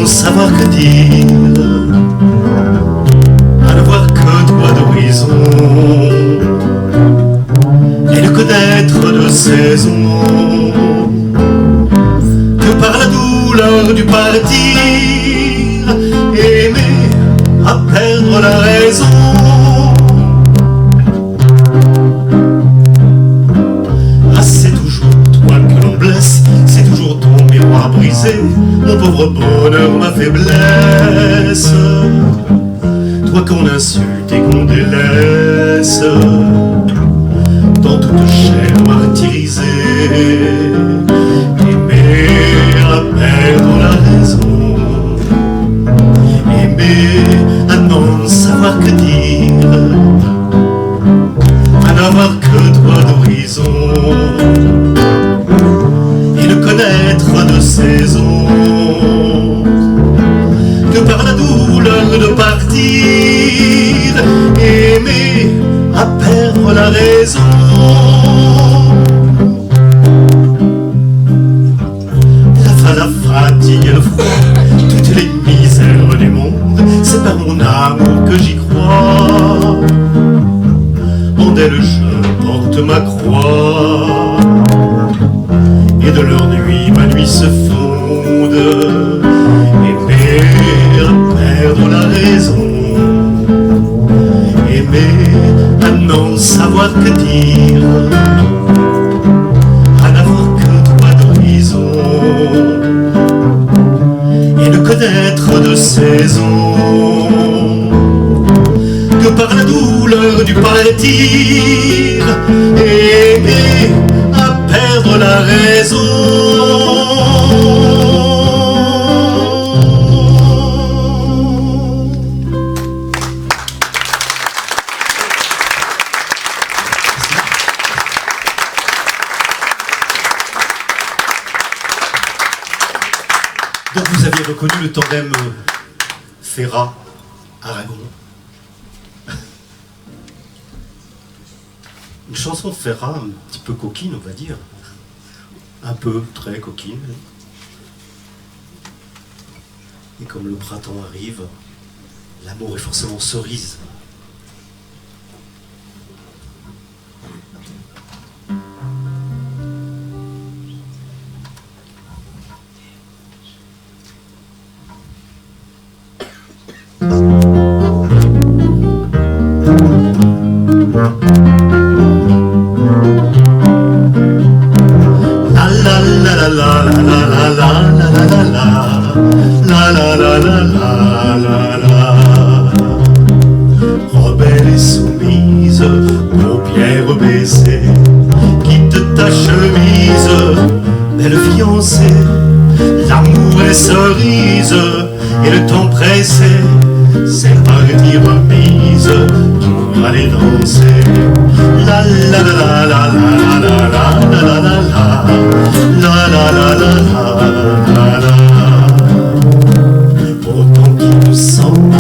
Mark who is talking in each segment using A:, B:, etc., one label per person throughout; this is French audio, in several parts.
A: Savoir que dire, à ne voir que toi d'horizon, et ne connaître de saison que par la douleur du partir, aimer à perdre la raison. Ah, c'est toujours toi que l'on blesse, c'est toujours ton miroir brisé, mon pauvre bonheur, ma faiblesse. Toi qu'on insulte et qu'on délaisse, dans toute chair martyrisée, aimer à perdre la raison, aimer à n'en savoir que dire, à n'avoir que toi d'horizon, et ne connaître de saison que par la douleur de partir, aimer à perdre la raison. La fatigue et le froid, toutes les misères du monde, c'est par mon amour que j'y crois. En elle je porte ma croix, et de leur nuit ma nuit se fonde. Aimer à perdre la raison, aimer à n'en savoir que dire, à n'avoir que toi d'horizon, et ne connaître de saison que par la douleur du partir, aimer à perdre la raison. Donc vous aviez reconnu le tandem Ferrat-Aragon. Une chanson de Ferrat un petit peu coquine, on va dire. Un peu, très coquine. Et comme le printemps arrive, l'amour est forcément cerise. Rebelle et soumise, paupières baissées, quitte ta chemise, belle fiancée. L'amour est cerise et le temps pressé, c'est partie remise pour aller danser. La la la la la la la la la la la la la la la. Autant qu'il nous semble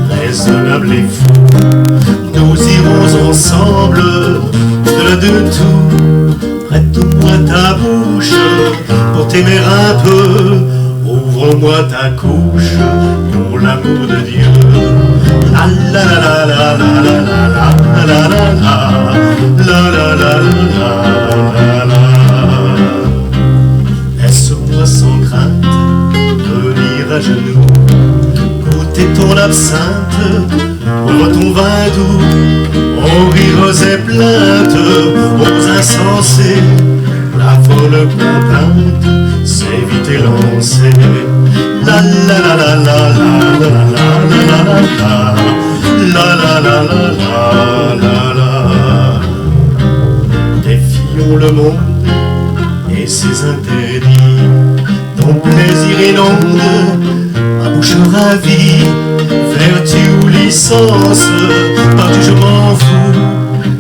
A: raisonnable et fou, nous irons ensemble au-delà de tout. Prête-moi ta bouche pour t'aimer un peu, ouvre-moi ta couche pour l'amour de Dieu. La la la la la la la la la la la la la la la. Laisse-moi sans crainte venir à genoux, goûter ton absinthe, boire ton vin doux, aux rires et plaintes, aux insensés, la folle complainte, c'est vite élancé. La la la la la la la la la la la la la la. Défions le monde et ses interdits, ton plaisir inonde ma bouche ravie, vertu ou licence, partout je m'en fous,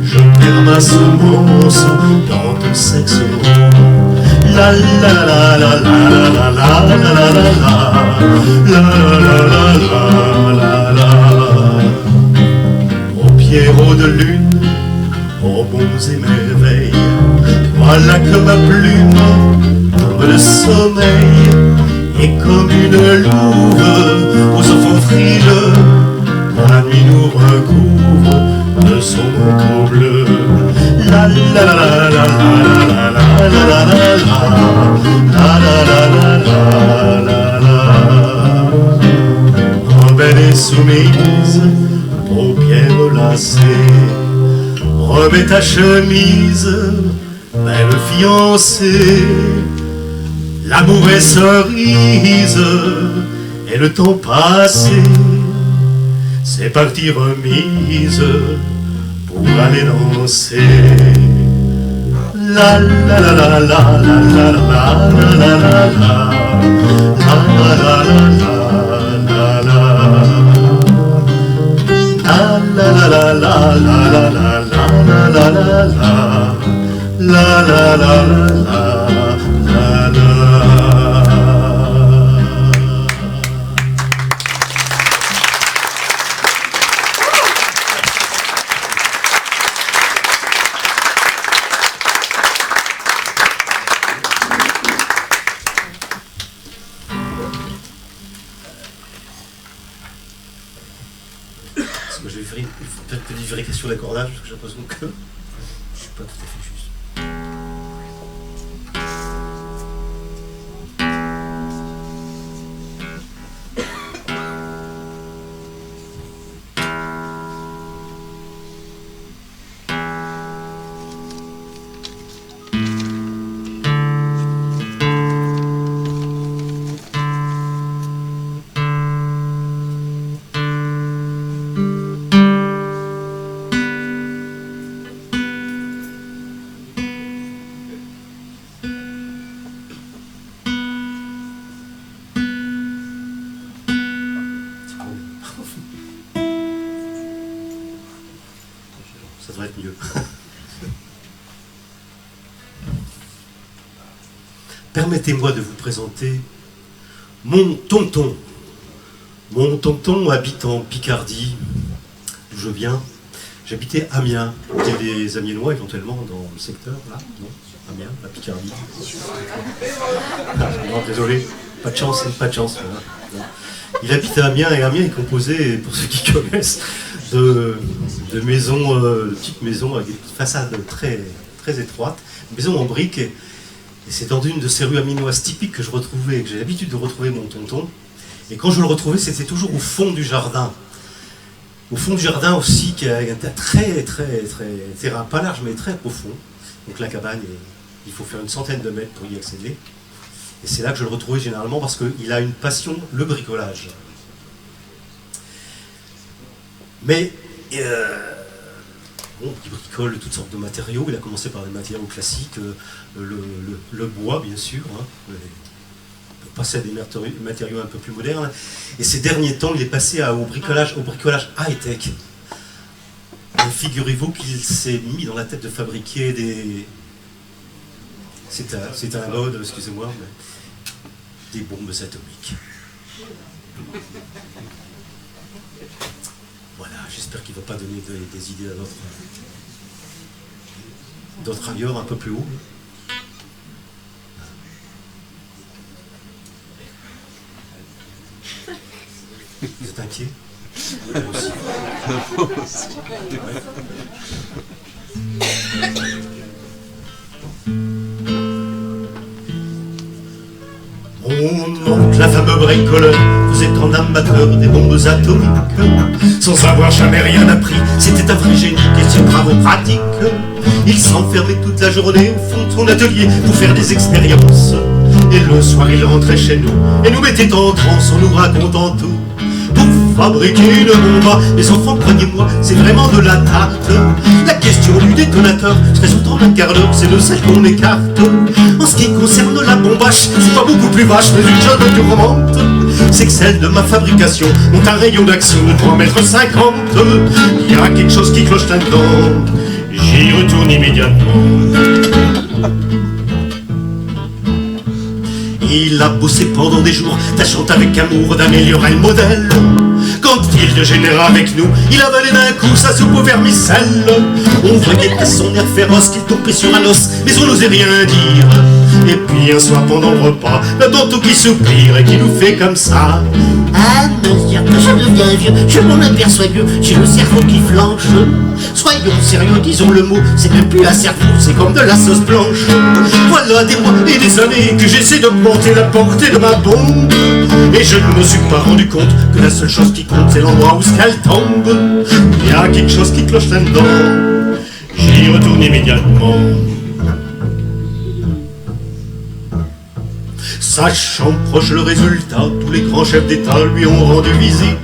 A: je perds ma semence dans ton sexe. La la la la la la la la la la la la la la. Ô Pierrot de lune, ô bons et merveilles, voilà que ma plume tombe de sommeil, et comme une louve aux enfants frileux, la nuit nous recouvre de son manteau bleu. La la la la la la la la la la la la. Rebelle et soumise, paupières lacées, remets ta chemise, belle fiancée. L'amour est cerise, et le temps passé, c'est parti remise pour aller danser. La la la la la la la la la la la la la la. Je vais faire peut-être une petite vérification d'accordage parce que j'ai l'impression que je ne suis pas tout à fait juste. Ça devrait être mieux. Permettez-moi de vous présenter mon tonton. Mon tonton habite en Picardie, d'où je viens. J'habitais Amiens. Il y a des Amiénois éventuellement dans le secteur, là, non? Amiens, la Picardie. Non, désolé, pas de chance, pas de chance. Voilà. Non. Il habitait Amiens, et Amiens est composé, pour ceux qui connaissent, de maisons, de petites maisons avec des façades très, très étroites, maisons en briques, et c'est dans une de ces rues amiénoises typiques que je retrouvais, que j'ai l'habitude de retrouver mon tonton. Et quand je le retrouvais, c'était toujours au fond du jardin. Au fond du jardin aussi, qui a un très, très, très, terrain pas large, mais très profond. Donc la cabane, il faut faire une centaine de mètres pour y accéder. Et c'est là que je le retrouvais généralement parce qu'il a une passion, le bricolage. Mais bon, il bricole toutes sortes de matériaux. Il a commencé par des matériaux classiques, le bois bien sûr, hein, pour passer à des matériaux un peu plus modernes. Et ces derniers temps, il est passé au bricolage high-tech. Et figurez-vous qu'il s'est mis dans la tête de fabriquer des... C'est un mode, excusez-moi, mais des bombes atomiques. Voilà, j'espère qu'il ne va pas donner des idées à d'autres ailleurs, un peu plus haut. Vous êtes inquiet? Moi aussi. Mon oncle, la fameux bricoleur, faisait en amateur des bombes atomiques. Sans avoir jamais rien appris, c'était un vrai génie, question bravo pratique. Il s'enfermait toute la journée au fond de son atelier pour faire des expériences. Et le soir il rentrait chez nous et nous mettait en transe en nous racontant tout. Pour fabriquer une bombe, les enfants, croyez-moi, c'est vraiment de la tarte. La question du détonateur se résout en un quart d'heure, c'est de celle qu'on écarte. En ce qui concerne la bombache, c'est pas beaucoup plus vache, mais une chose me tourmente, c'est que celles de ma fabrication ont un rayon d'action de 3,50 m. Il y a quelque chose qui cloche là-dedans, j'y retourne immédiatement. Il a bossé pendant des jours, tâchant avec amour d'améliorer le modèle. Quand il dégenéra avec nous, il avalait d'un coup sa soupe au vermicelle. On voyait à son air féroce qu'il tombait sur un os, mais on n'osait rien dire. Et puis un soir pendant le repas, le tantôt qui soupire et qui nous fait comme ça.
B: À mesure que je deviens vieux, je m'en aperçois mieux, j'ai le cerveau qui flanche. Soyons sérieux, disons le mot, c'est même plus un cerveau, c'est comme de la sauce blanche. Voilà des mois et des années que j'essaie d'augmenter la portée de ma bombe, et je ne me suis pas rendu compte que la seule chose qui compte c'est l'endroit où qu'elle tombe. Il y a quelque chose qui cloche là-dedans, j'y retourne immédiatement. Sachant proche le résultat, tous les grands chefs d'État lui ont rendu visite.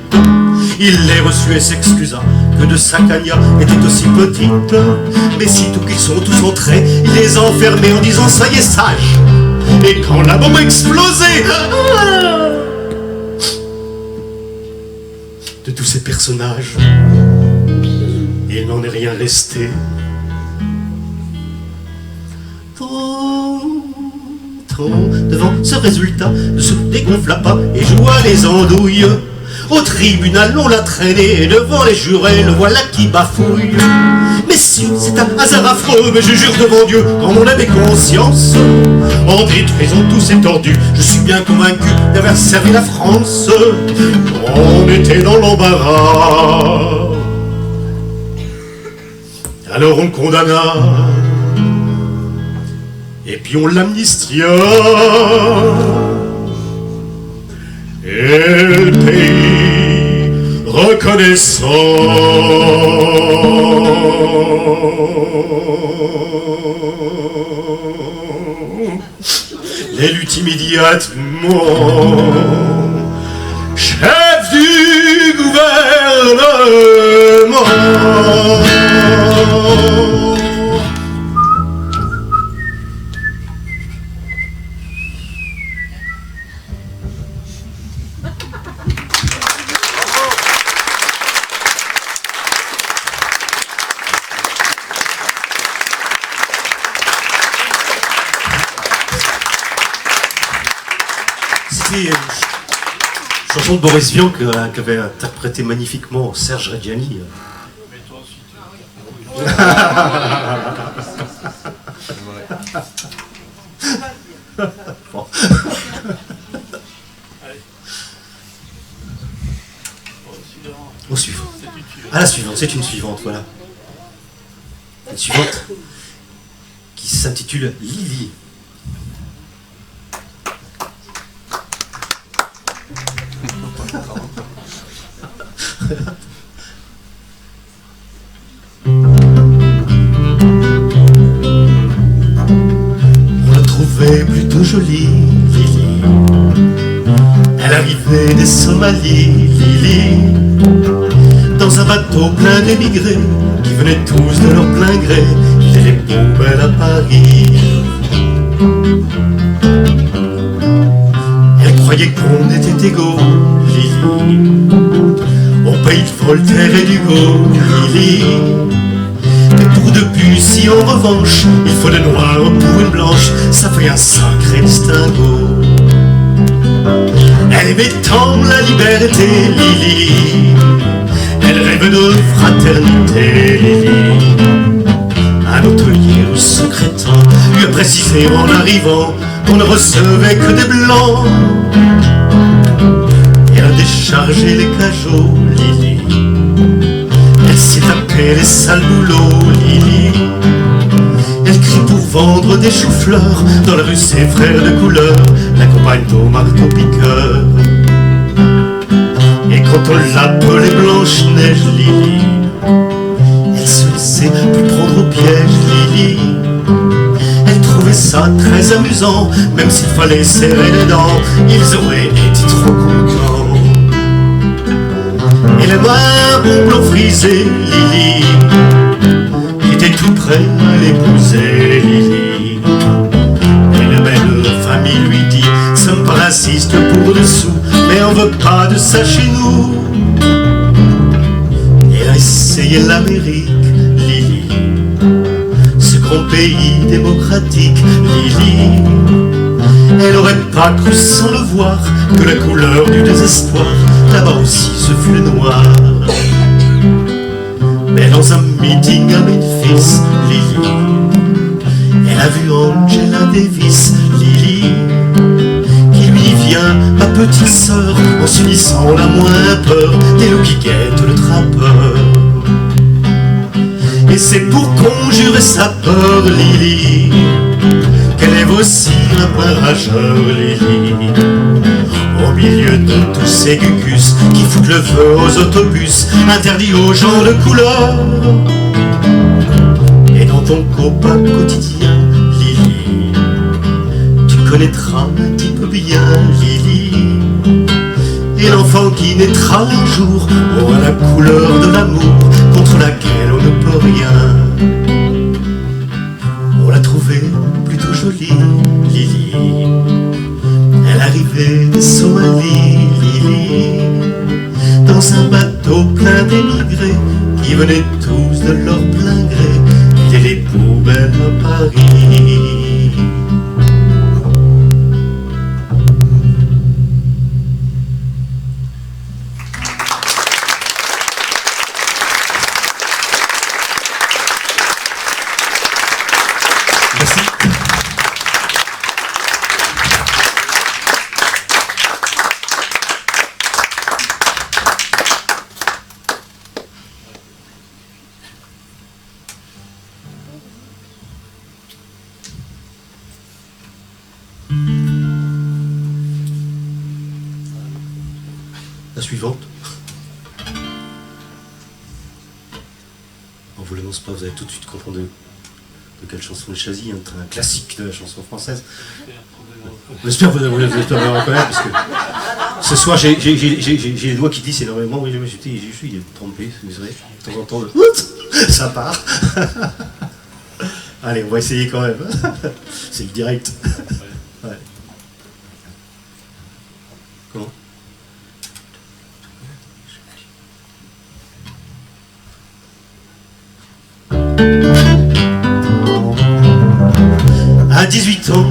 B: Il les reçut et s'excusa que de sa cagna était aussi petite. Mais sitôt qu'ils sont tous entrés, il les a enfermés en disant ça y est sage. Et quand la bombe a explosé, de tous ces personnages, il n'en est rien resté. Devant ce résultat ne se dégonfla pas et joua les andouilles. Au tribunal on l'a traîné et devant les jurés le voilà qui bafouille. Messieurs, c'est un hasard affreux, mais je jure devant Dieu qu'en on avait conscience, en détruisant tous ces tordus, je suis bien convaincu d'avoir servi la France. On était dans l'embarras, alors on condamna et puis on l'amnistia, et le pays reconnaissant l'élu immédiatement chef du gouvernement. C'était une chanson de Boris Vian qu'avait interprété magnifiquement Serge Reggiani. Bon. Au suivant. Ah, la suivante, c'est une suivante, voilà. Une suivante qui s'intitule Lily. On la trouvait plutôt jolie, Lily. Elle arrivait des Somalies, Lily, dans un bateau plein d'émigrés qui venaient tous de leur plein gré vider les poubelles à Paris. Elle croyait qu'on était égaux, Lily, au pays de Voltaire et d'Hugo, Lily. Mais pour Debussy en revanche, il faut de noir pour une blanche, ça fait un sacré distinguo. Elle aimait tant la liberté, Lily, elle rêve de fraternité, Lily. Un hôtelier ou secrétaire lui a précisé en arrivant qu'on ne recevait que des blancs. Et a déchargé les cajots, Lily. Elle s'est tapée les sales boulots, Lily. Elle crie pour vendre des choux-fleurs dans la rue ses frères de couleur l'accompagnent au marteau-piqueur. Et quand on l'appelait Blanche-Neige, Lily, elle se laissait plus prendre au piège, Lily. Elle trouvait ça très amusant, même s'il fallait serrer les dents, ils auraient été trop contents. Et les mains au blanc frisé, Lily, qui était tout près à l'épouser, Lily. Elle raciste pour dessous, mais on veut pas de ça chez nous. Elle a essayé l'Amérique, Lily, ce grand pays démocratique, Lily. Elle aurait pas cru sans le voir que la couleur du désespoir là-bas aussi ce fut le noir. Mais dans un meeting à Memphis, Lily, elle a vu Angela Davis, Lily, qui lui vient, ma petite sœur, en s'unissant la moins peur, dès le qui guette le trappeur. Et c'est pour conjurer sa peur, Lily, qu'elle lève aussi un point rageur, Lily, au milieu de tous ces gugus qui foutent le feu aux autobus, interdits aux gens de couleur. Et dans ton copain quotidien, Lily, tu connaîtras un petit peu bien, Lily, et l'enfant qui naîtra un jour aura la couleur de l'amour contre laquelle on ne peut rien. On l'a trouvée plutôt jolie, Lily, elle arrivait de Somalie, Lily, dans un bateau plein d'émigrés qui venaient tous de leur plein gré vider les poubelles à Paris. Merci. La suivante. On vous l'annonce pas, vous allez tout de suite comprendre de quelle chanson il s'agit, un classique de la chanson française. J'espère que vous allez reconnaître, parce que ce soir j'ai les doigts qui disent énormément, oui, je suis trompé, vous savez, de temps en temps, ça part. Allez, on va essayer quand même. C'est le direct. Ouais. Comment ? À 18 ans,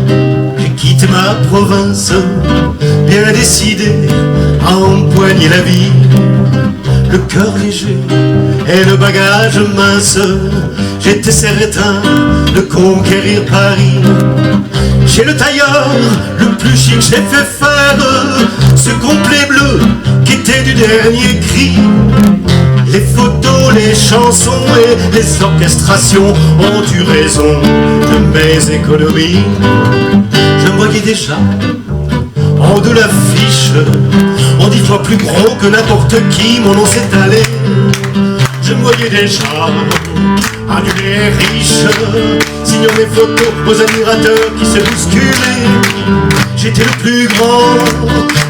B: j'ai quitté ma province, bien décidé à empoigner la vie, le cœur léger et le bagage mince. J'étais certain de conquérir Paris. Chez le tailleur, le plus chic, j'ai fait faire ce complet bleu qui était du dernier cri. Les photos, les chansons et les orchestrations ont eu raison de mes économies. Je me voyais déjà en de l'affiche, en 10 fois plus gros que n'importe qui, mon nom s'étalait. Je me voyais déjà un numéro riche, signant mes photos aux admirateurs qui se bousculaient. J'étais le plus grand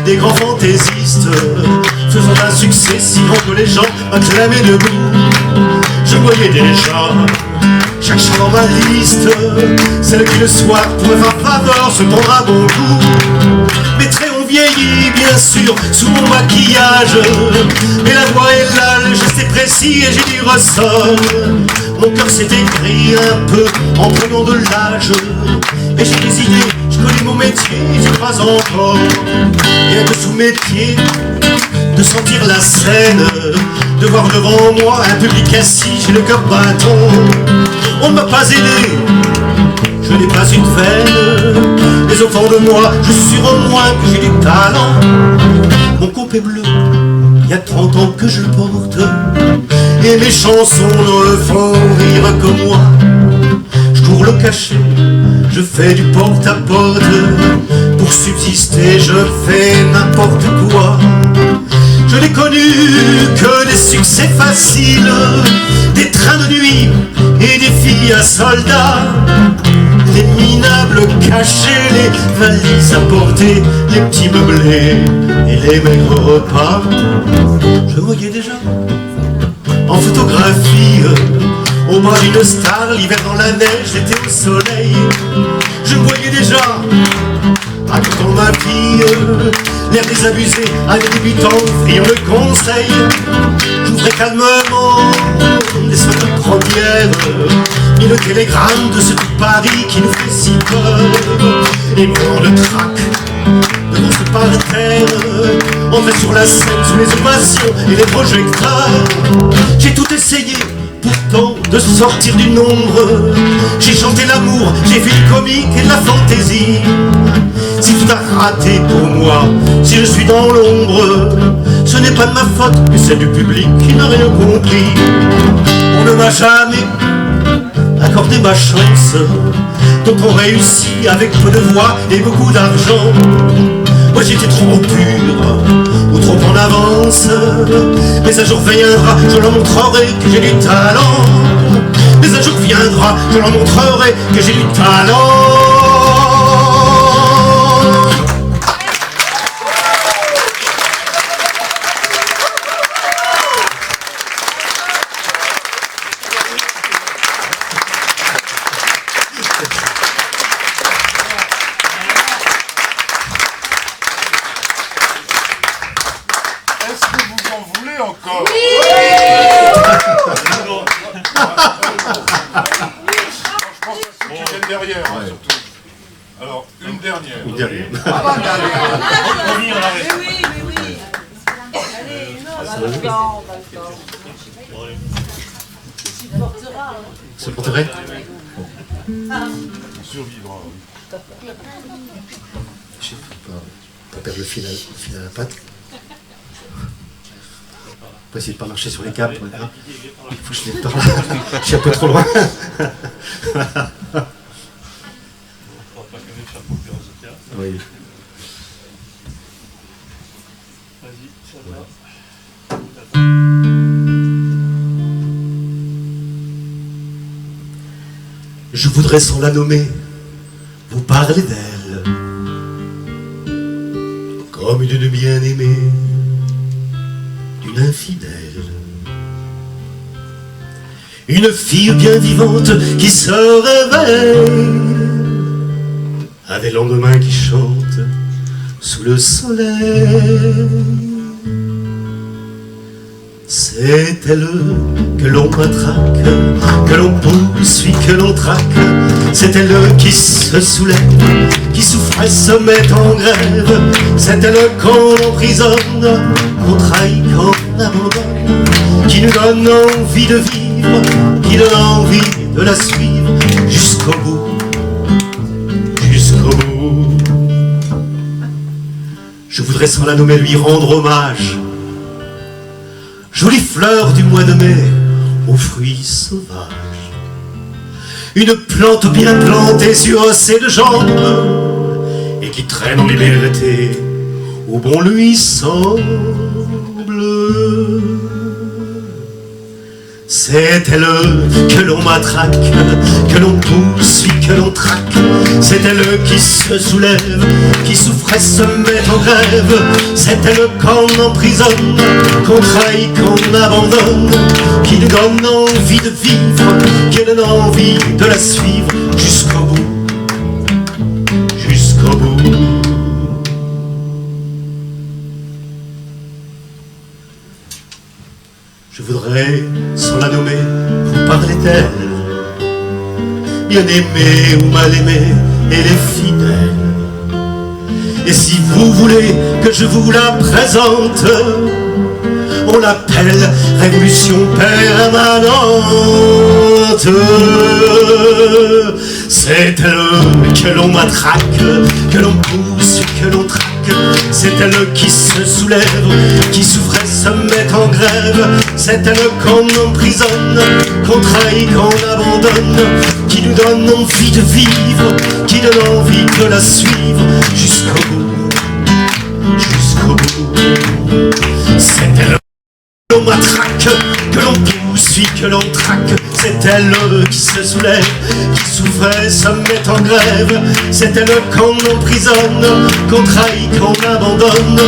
B: des grands fantaisistes, faisant un succès si grand que les gens acclamaient debout. Je voyais déjà chaque chant dans ma liste, celle qui le soir pour me faire faveur se prendre à bon goût. Mes traits ont vieilli bien sûr sous mon maquillage, mais la voix est là, le geste est précis et j'ai du ressort. Mon cœur s'est écrit un peu en prenant de l'âge, et j'ai des idées, je connais mon métier, je crois encore. Rien que sous mes pieds, de sentir la scène, de voir devant moi un public assis, j'ai le cœur battant. On ne m'a pas aidé, je n'ai pas une veine, mais au fond de moi, je suis sûre au moins que j'ai du talent. Mon compte est bleu, il y a 30 ans que je le porte, et mes chansons ne le font rire que moi. Je cours le cachet, je fais du porte-à-porte, pour subsister je fais n'importe quoi. Je n'ai connu que des succès faciles, des trains de nuit et des filles à soldats, les minables cachés, les valises à porter, les petits meublés et les maigres repas. Je voyais déjà en photographie au bras d'une star, l'hiver dans la neige, l'été au soleil. Je me voyais déjà racontant ma vie désabusés, à des débutants friands de conseils. J'ouvrais calmement les soins de première, mis le télégramme de ce tout Paris qui nous fait si peur. Et mourant de trac devant ce parterre, on fait sur la scène sous les ovations et les projecteurs. J'ai tout essayé pourtant de sortir du nombre. J'ai chanté l'amour, j'ai fait le comique et de la fantaisie. Si tout a raté pour moi, si je suis dans l'ombre, ce n'est pas de ma faute, mais celle du public qui n'a rien compris. On ne m'a jamais accordé ma chance, donc on réussit avec peu de voix et beaucoup d'argent. Moi j'étais trop pur, ou trop en avance, mais un jour viendra, je leur montrerai que j'ai du talent. Mais un jour viendra, je leur montrerai que j'ai du talent.
C: Est-ce que vous en voulez encore? Oui. Je pense à ceux qui viennent derrière, hein, surtout. Alors, une dernière.
B: Une dernière.
D: Oui. Allez, une autre.
B: Ça porterait?
C: On survivra.
B: Je sais pas perdre le fil à la patte. Faut essayer de pas marcher sur les câbles. Hein. Il faut que je les parle. Je suis un peu trop loin. Oui. Je voudrais sans la nommer vous parler d'elle comme d'une bien-aimée, d'une infidèle, une fille bien vivante qui se réveille à des lendemains qui chantent sous le soleil. C'est elle que l'on matraque, que l'on poursuit, que l'on traque. C'est elle qui se soulève, qui souffre et se met en grève. C'est elle qu'on emprisonne, qu'on trahit, qu'on abandonne, qui nous donne envie de vivre, qui donne envie de la suivre jusqu'au bout, jusqu'au bout. Je voudrais sans la nommer lui rendre hommage, jolie fleur du mois de mai aux fruits sauvages. Une plante bien plantée sur ses deux jambes et qui traîne en liberté où bon lui semble. C'est elle que l'on matraque, que l'on poursuit, que l'on traque. C'est elle qui se soulève, qui souffre et se met en grève. C'est elle qu'on emprisonne, qu'on trahit, qu'on abandonne, qui nous donne envie de vivre, qui donne envie de la suivre jusqu'au bout, jusqu'au bout. Je voudrais, sans la nommer, vous parler d'elle, bien aimée ou mal aimée, elle est fidèle. Et si vous voulez que je vous la présente, on l'appelle révolution permanente. C'est elle que l'on matraque, que l'on pousse, que l'on traque. C'est elle qui se soulève, qui souffre et se met en grève. C'est elle qu'on emprisonne, qu'on trahit, qu'on abandonne, qui nous donne envie de vivre, qui donne envie de la suivre jusqu'au bout, jusqu'au bout. C'est elle que l'on matraque, que l'on poursuit, que l'on traque. C'est elle qui se soulève, qui souffre et se met en grève. C'est elle qu'on emprisonne, qu'on trahit, qu'on abandonne,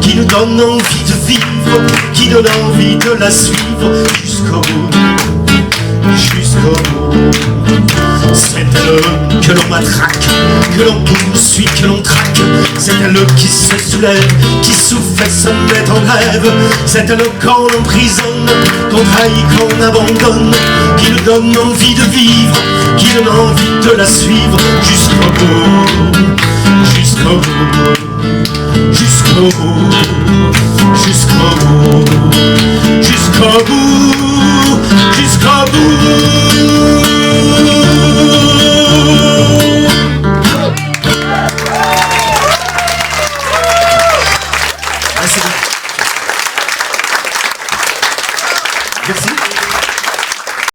B: qui nous donne envie de vivre, qui donne envie de la suivre jusqu'au bout, jusqu'au bout. C'est elle que l'on matraque, que l'on poursuit, que l'on traque. C'est elle qui se soulève, qui souffle et se met en grève. C'est elle qu'on emprisonne, qu'on trahit, qu'on abandonne, qui nous donne envie de vivre, qui donne envie de la suivre jusqu'au bout, jusqu'au bout, jusqu'au bout, jusqu'au bout, jusqu'au bout.